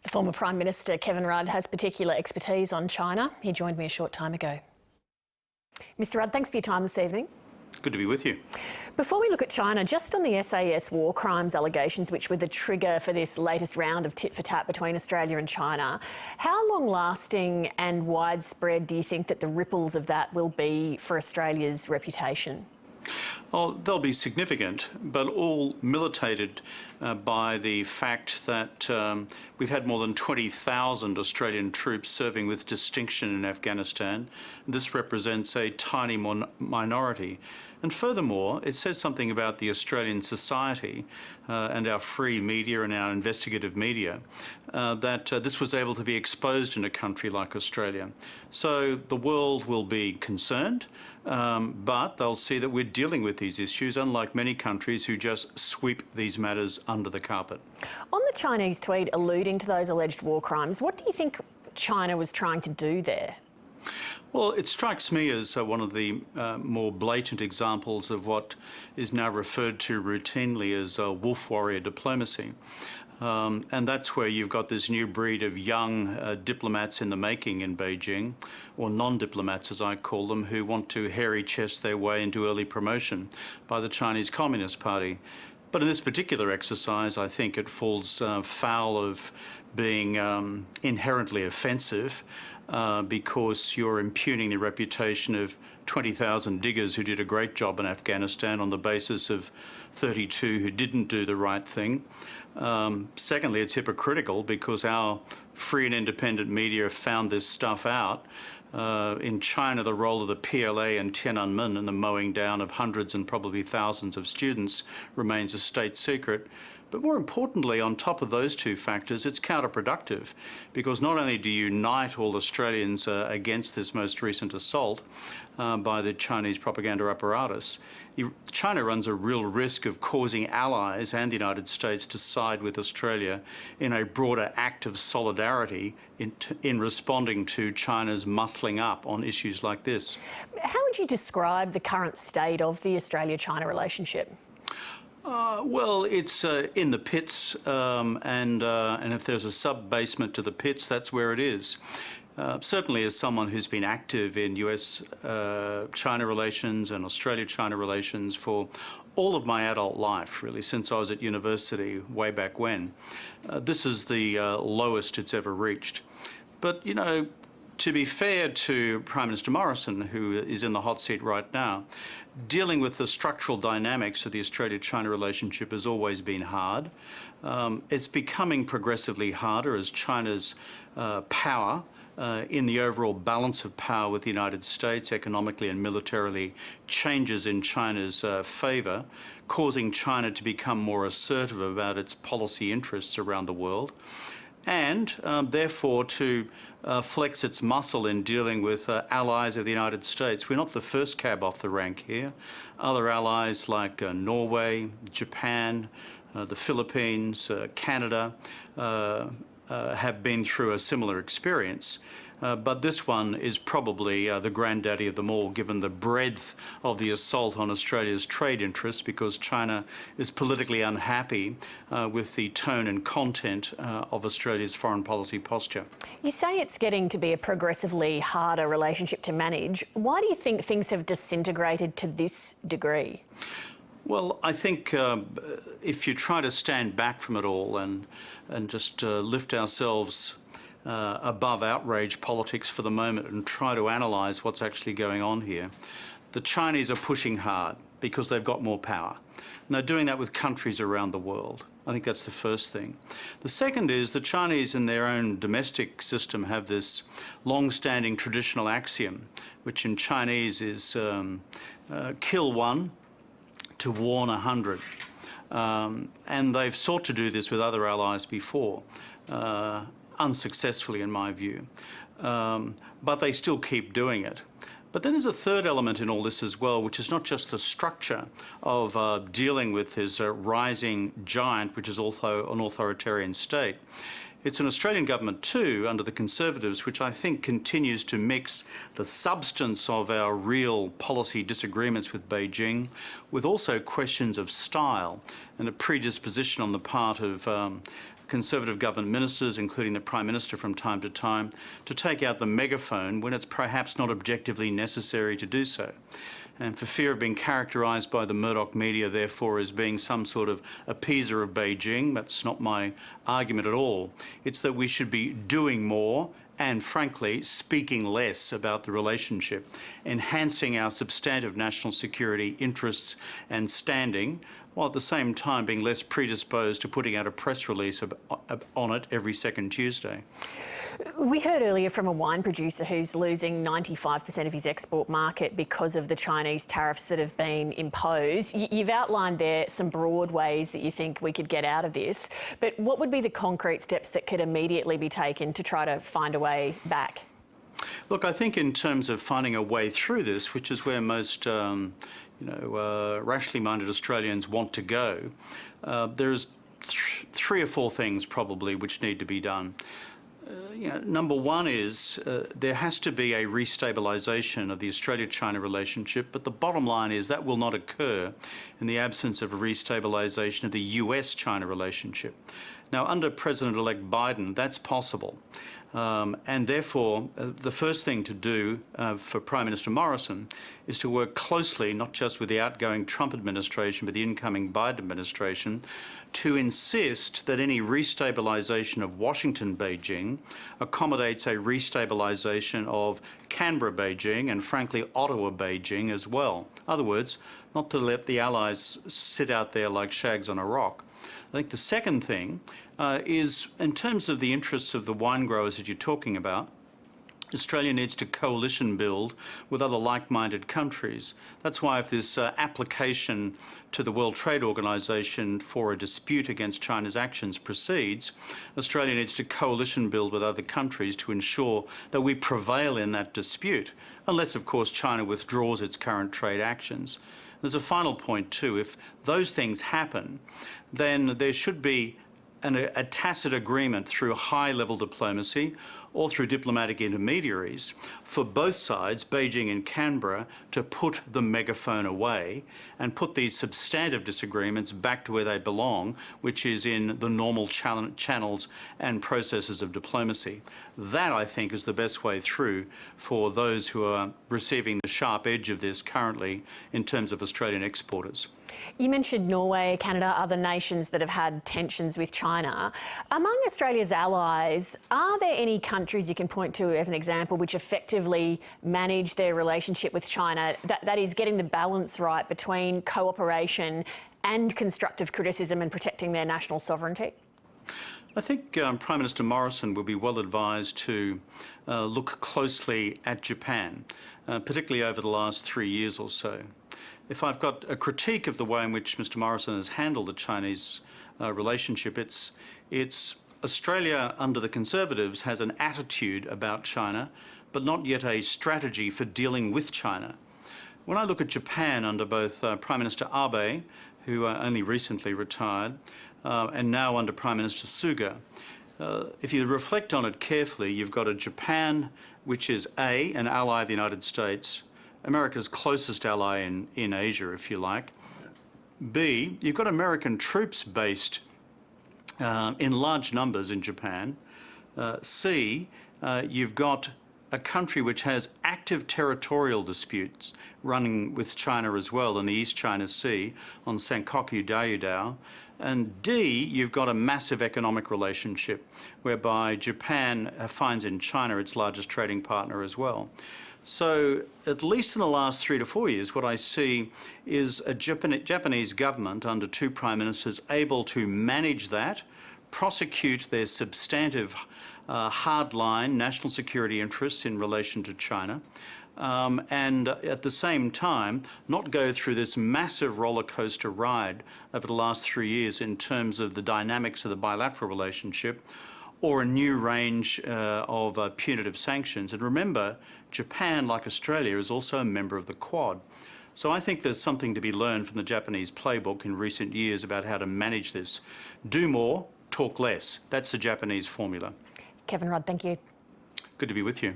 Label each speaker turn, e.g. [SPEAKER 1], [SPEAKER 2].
[SPEAKER 1] The former Prime Minister Kevin Rudd has particular expertise on China. He joined me a short time ago. Mr. Rudd, thanks for your time this evening.
[SPEAKER 2] Good to be with you.
[SPEAKER 1] Before we look at China, just on the SAS war crimes allegations, which were the trigger for this latest round of tit-for-tat between Australia and China, how long-lasting and widespread do you think that the ripples of that will be for Australia's reputation?
[SPEAKER 2] Well, they'll be significant, but all militated by the fact that we've had more than 20,000 Australian troops serving with distinction in Afghanistan. This represents a tiny minority. And furthermore, it says something about the Australian society and our free media and our investigative media that this was able to be exposed in a country like Australia. So the world will be concerned, but they'll see that we're dealing with these issues, unlike many countries who just sweep these matters under the carpet.
[SPEAKER 1] On the Chinese tweet alluding to those alleged war crimes, what do you think China was trying to do there?
[SPEAKER 2] Well, it strikes me as one of the more blatant examples of what is now referred to routinely as wolf warrior diplomacy. And that's where you've got this new breed of young diplomats in the making in Beijing, or non-diplomats as I call them, who want to hairy chest their way into early promotion by the Chinese Communist Party. But in this particular exercise, I think it falls foul of being inherently offensive because you're impugning the reputation of 20,000 diggers who did a great job in Afghanistan on the basis of 32 who didn't do the right thing. Secondly, it's hypocritical because our free and independent media found this stuff out. In China, the role of the PLA in Tiananmen and the mowing down of hundreds and probably thousands of students remains a state secret. But more importantly, on top of those two factors, it's counterproductive because not only do you unite all Australians against this most recent assault by the Chinese propaganda apparatus, China runs a real risk of causing allies and the United States to side with Australia in a broader act of solidarity in responding to China's muscling up on issues like this.
[SPEAKER 1] How would you describe the current state of the Australia-China relationship?
[SPEAKER 2] Well, it's in the pits, and if there's a sub-basement to the pits, that's where it is. Certainly as someone who's been active in US-China relations and Australia-China relations for all of my adult life, really, since I was at university way back when, this is the lowest it's ever reached. But, you know, to be fair to Prime Minister Morrison, who is in the hot seat right now, dealing with the structural dynamics of the Australia-China relationship has always been hard. It's becoming progressively harder as China's power in the overall balance of power with the United States economically and militarily changes in China's favour, causing China to become more assertive about its policy interests around the world, and therefore to flex its muscle in dealing with allies of the United States. We're not the first cab off the rank here. Other allies like Norway, Japan, the Philippines, Canada have been through a similar experience. But this one is probably the granddaddy of them all, given the breadth of the assault on Australia's trade interests, because China is politically unhappy with the tone and content of Australia's foreign policy posture.
[SPEAKER 1] You say it's getting to be a progressively harder relationship to manage. Why do you think things have disintegrated to this degree?
[SPEAKER 2] Well, I think if you try to stand back from it all and just lift ourselves above outrage politics for the moment and try to analyse what's actually going on here, the Chinese are pushing hard because they've got more power. And they're doing that with countries around the world. I think that's the first thing. The second is the Chinese in their own domestic system have this long-standing traditional axiom, which in Chinese is kill one to warn 100. And they've sought to do this with other allies before, unsuccessfully in my view, but they still keep doing it. But then there's a third element in all this as well, which is not just the structure of dealing with this rising giant, which is also an authoritarian state. It's an Australian government too, under the Conservatives, which I think continues to mix the substance of our real policy disagreements with Beijing with also questions of style and a predisposition on the part of Conservative government ministers, including the Prime Minister from time to time, to take out the megaphone when it's perhaps not objectively necessary to do so. And for fear of being characterised by the Murdoch media, therefore, as being some sort of appeaser of Beijing, that's not my argument at all. It's that we should be doing more and, frankly, speaking less about the relationship, enhancing our substantive national security interests and standing, while at the same time being less predisposed to putting out a press release on it every second Tuesday.
[SPEAKER 1] We heard earlier from a wine producer who's losing 95% of his export market because of the Chinese tariffs that have been imposed. You've outlined there some broad ways that you think we could get out of this, but what would be the concrete steps that could immediately be taken to try to find a way back?
[SPEAKER 2] Look, I think in terms of finding a way through this, which is where most rationally minded Australians want to go, there's three or four things probably which need to be done. Number one is there has to be a restabilisation of the Australia-China relationship, but the bottom line is that will not occur in the absence of a restabilisation of the US-China relationship. Now, under President-elect Biden, that's possible. And therefore, the first thing to do for Prime Minister Morrison is to work closely, not just with the outgoing Trump administration, but the incoming Biden administration, to insist that any restabilisation of Washington-Beijing accommodates a restabilisation of Canberra-Beijing and, frankly, Ottawa-Beijing as well. In other words, not to let the allies sit out there like shags on a rock. I think the second thing is, in terms of the interests of the wine growers that you're talking about, Australia needs to coalition build with other like-minded countries. That's why if this application to the World Trade Organization for a dispute against China's actions proceeds, Australia needs to coalition build with other countries to ensure that we prevail in that dispute, unless, of course, China withdraws its current trade actions. There's a final point too. If those things happen, then there should be a tacit agreement through high-level diplomacy or through diplomatic intermediaries for both sides, Beijing and Canberra, to put the megaphone away and put these substantive disagreements back to where they belong, which is in the normal channels and processes of diplomacy. That, I think, is the best way through for those who are receiving the sharp edge of this currently in terms of Australian exporters.
[SPEAKER 1] You mentioned Norway, Canada, other nations that have had tensions with China. Among Australia's allies, are there any countries you can point to as an example which effectively manage their relationship with China, that is getting the balance right between cooperation and constructive criticism and protecting their national sovereignty?
[SPEAKER 2] I think Prime Minister Morrison will be well advised to look closely at Japan, particularly over the last 3 years or so. If I've got a critique of the way in which Mr Morrison has handled the Chinese relationship, it's Australia under the Conservatives has an attitude about China, but not yet a strategy for dealing with China. When I look at Japan under both Prime Minister Abe, who only recently retired, and now under Prime Minister Suga, if you reflect on it carefully, you've got a Japan which is A, an ally of the United States, America's closest ally in Asia, if you like. B, you've got American troops based in large numbers in Japan. C, you've got a country which has active territorial disputes running with China as well in the East China Sea on Senkaku Diaoyuo. And D, you've got a massive economic relationship whereby Japan finds in China its largest trading partner as well. So, at least in the last 3 to 4 years, what I see is a Japanese government under two prime ministers able to manage that, prosecute their substantive hardline national security interests in relation to China, and at the same time not go through this massive roller coaster ride over the last 3 years in terms of the dynamics of the bilateral relationship, or a new range of punitive sanctions. And remember, Japan, like Australia, is also a member of the Quad. So I think there's something to be learned from the Japanese playbook in recent years about how to manage this. Do more, talk less. That's the Japanese formula.
[SPEAKER 1] Kevin Rudd, thank you.
[SPEAKER 2] Good to be with you.